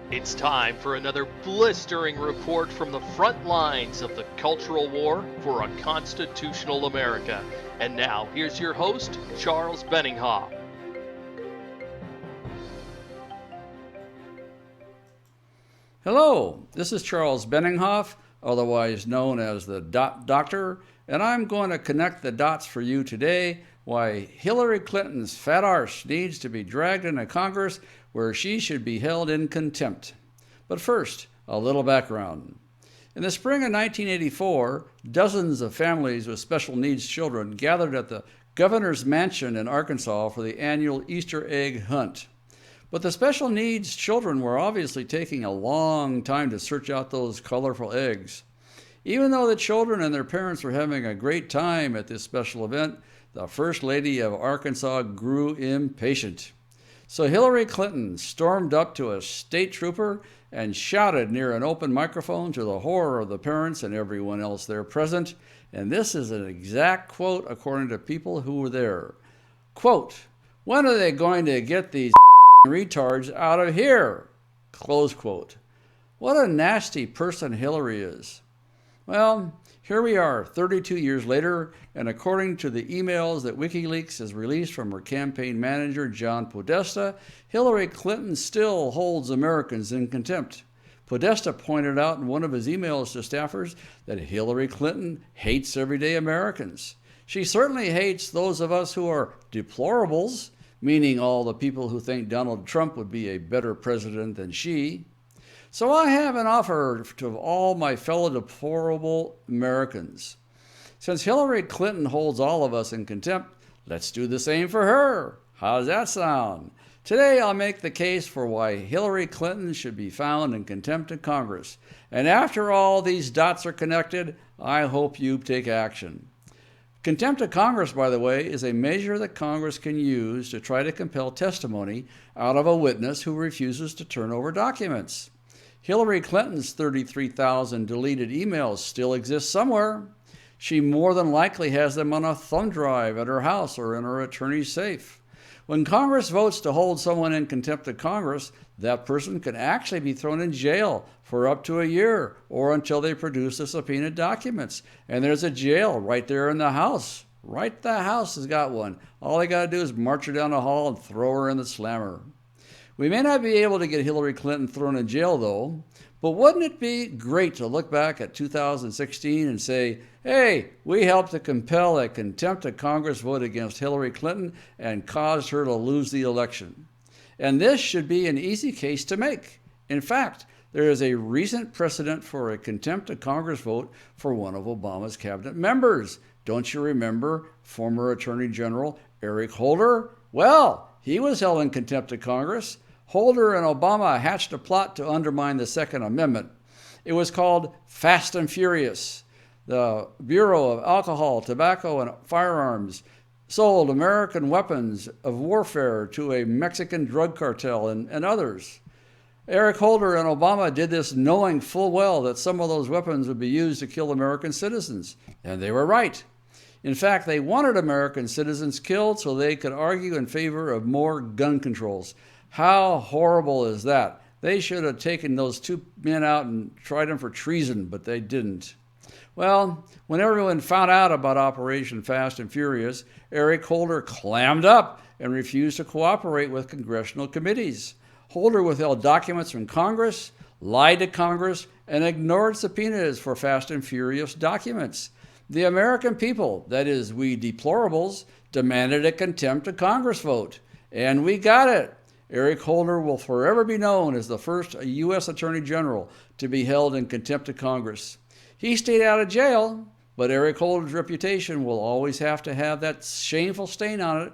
It's time for another blistering report from the front lines of the cultural war for a constitutional America. And now, here's your host, Charles Benninghoff. Hello, this is Charles Benninghoff, otherwise known as the Doctor, and I'm going to connect the dots for you today why Hillary Clinton's fat arse needs to be dragged into Congress where she should be held in contempt. But first, a little background. In the spring of 1984, dozens of families with special needs children gathered at the governor's mansion in Arkansas for the annual Easter egg hunt. But the special needs children were obviously taking a long time to search out those colorful eggs. Even though the children and their parents were having a great time at this special event, the First Lady of Arkansas grew impatient. So Hillary Clinton stormed up to a state trooper and shouted near an open microphone to the horror of the parents and everyone else there present. And this is an exact quote according to people who were there. Quote, "When are they going to get these retards out of here?" Close quote. What a nasty person Hillary is. Well, here we are 32 years later, and according to the emails that WikiLeaks has released from her campaign manager, John Podesta, Hillary Clinton still holds Americans in contempt. Podesta pointed out in one of his emails to staffers that Hillary Clinton hates everyday Americans. She certainly hates those of us who are deplorables, meaning all the people who think Donald Trump would be a better president than she. So I have an offer to all my fellow deplorable Americans. Since Hillary Clinton holds all of us in contempt, let's do the same for her. How does that sound? Today I'll make the case for why Hillary Clinton should be found in contempt of Congress. And after all these dots are connected, I hope you take action. Contempt of Congress, by the way, is a measure that Congress can use to try to compel testimony out of a witness who refuses to turn over documents. Hillary Clinton's 33,000 deleted emails still exist somewhere. She more than likely has them on a thumb drive at her house or in her attorney's safe. When Congress votes to hold someone in contempt of Congress, that person can actually be thrown in jail for up to a year or until they produce the subpoenaed documents. And there's a jail right there in the house. Right, the house has got one. All they got to do is march her down the hall and throw her in the slammer. We may not be able to get Hillary Clinton thrown in jail, though, but wouldn't it be great to look back at 2016 and say, hey, we helped to compel a contempt of Congress vote against Hillary Clinton and caused her to lose the election. And this should be an easy case to make. In fact, there is a recent precedent for a contempt of Congress vote for one of Obama's cabinet members. Don't you remember former Attorney General Eric Holder? Well, he was held in contempt of Congress. Holder and Obama hatched a plot to undermine the Second Amendment. It was called Fast and Furious. The Bureau of Alcohol, Tobacco, and Firearms sold American weapons of warfare to a Mexican drug cartel and others. Eric Holder and Obama did this knowing full well that some of those weapons would be used to kill American citizens. And they were right. In fact, they wanted American citizens killed so they could argue in favor of more gun controls. How horrible is that? They should have taken those two men out and tried them for treason, but they didn't. Well, when everyone found out about Operation Fast and Furious, Eric Holder clammed up and refused to cooperate with congressional committees. Holder withheld documents from Congress, lied to Congress, and ignored subpoenas for Fast and Furious documents. The American people, that is, we deplorables, demanded a contempt of Congress vote. And we got it. Eric Holder will forever be known as the first U.S. Attorney General to be held in contempt of Congress. He stayed out of jail, but Eric Holder's reputation will always have to have that shameful stain on it.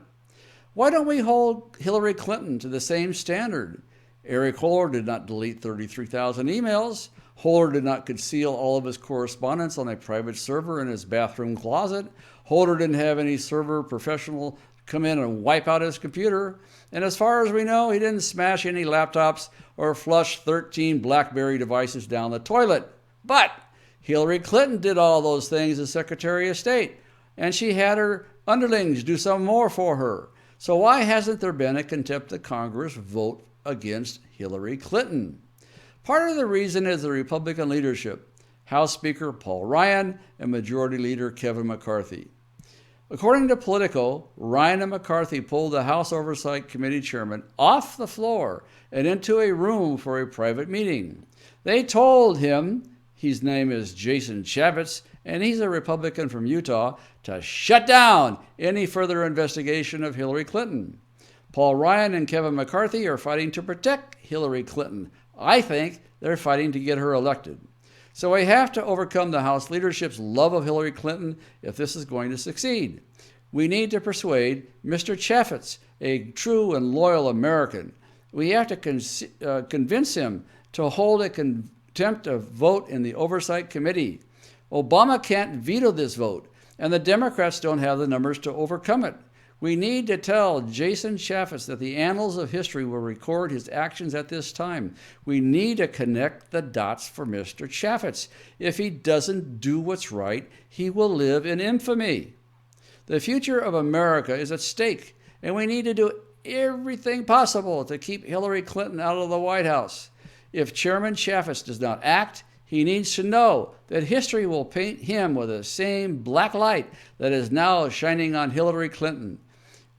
Why don't we hold Hillary Clinton to the same standard? Eric Holder did not delete 33,000 emails. Holder did not conceal all of his correspondence on a private server in his bathroom closet. Holder didn't have any server professional come in and wipe out his computer. And as far as we know, he didn't smash any laptops or flush 13 BlackBerry devices down the toilet. But Hillary Clinton did all those things as Secretary of State, and she had her underlings do some more for her. So why hasn't there been a contempt of Congress vote against Hillary Clinton? Part of the reason is the Republican leadership, House Speaker Paul Ryan and Majority Leader Kevin McCarthy. According to Politico, Ryan and McCarthy pulled the House Oversight Committee chairman off the floor and into a room for a private meeting. They told him, his name is Jason Chaffetz, and he's a Republican from Utah, to shut down any further investigation of Hillary Clinton. Paul Ryan and Kevin McCarthy are fighting to protect Hillary Clinton. I think they're fighting to get her elected. So we have to overcome the House leadership's love of Hillary Clinton if this is going to succeed. We need to persuade Mr. Chaffetz, a true and loyal American. We have to convince him to hold a contempt vote in the Oversight Committee. Obama can't veto this vote, and the Democrats don't have the numbers to overcome it. We need to tell Jason Chaffetz that the annals of history will record his actions at this time. We need to connect the dots for Mr. Chaffetz. If he doesn't do what's right, he will live in infamy. The future of America is at stake, and we need to do everything possible to keep Hillary Clinton out of the White House. If Chairman Chaffetz does not act, he needs to know that history will paint him with the same black light that is now shining on Hillary Clinton.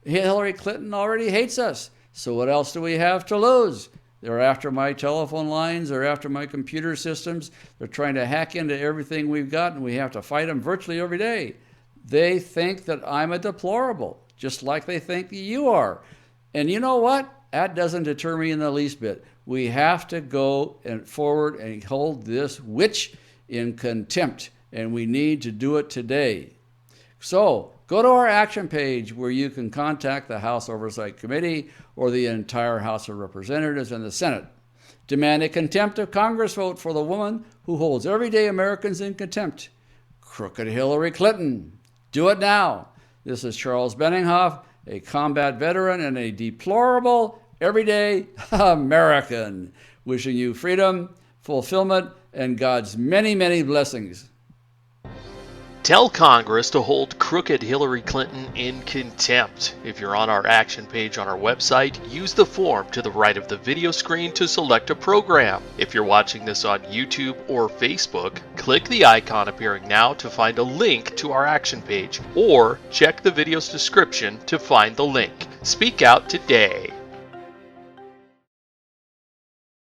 Hillary Clinton already hates us, so what else do we have to lose? They're after my telephone lines, they're after my computer systems, they're trying to hack into everything we've got, and we have to fight them virtually every day. They think that I'm a deplorable, just like they think you are. And you know what? That doesn't deter me in the least bit. We have to go forward and hold this witch in contempt, and we need to do it today. So go to our action page where you can contact the House Oversight Committee or the entire House of Representatives and the Senate. Demand a contempt of Congress vote for the woman who holds everyday Americans in contempt. Crooked Hillary Clinton. Do it now. This is Charles Benninghoff, a combat veteran and a deplorable, everyday American, wishing you freedom, fulfillment, and God's many, many blessings. Tell Congress to hold crooked Hillary Clinton in contempt. If you're on our action page on our website, use the form to the right of the video screen to select a program. If you're watching this on YouTube or Facebook, click the icon appearing now to find a link to our action page, or check the video's description to find the link. Speak out today.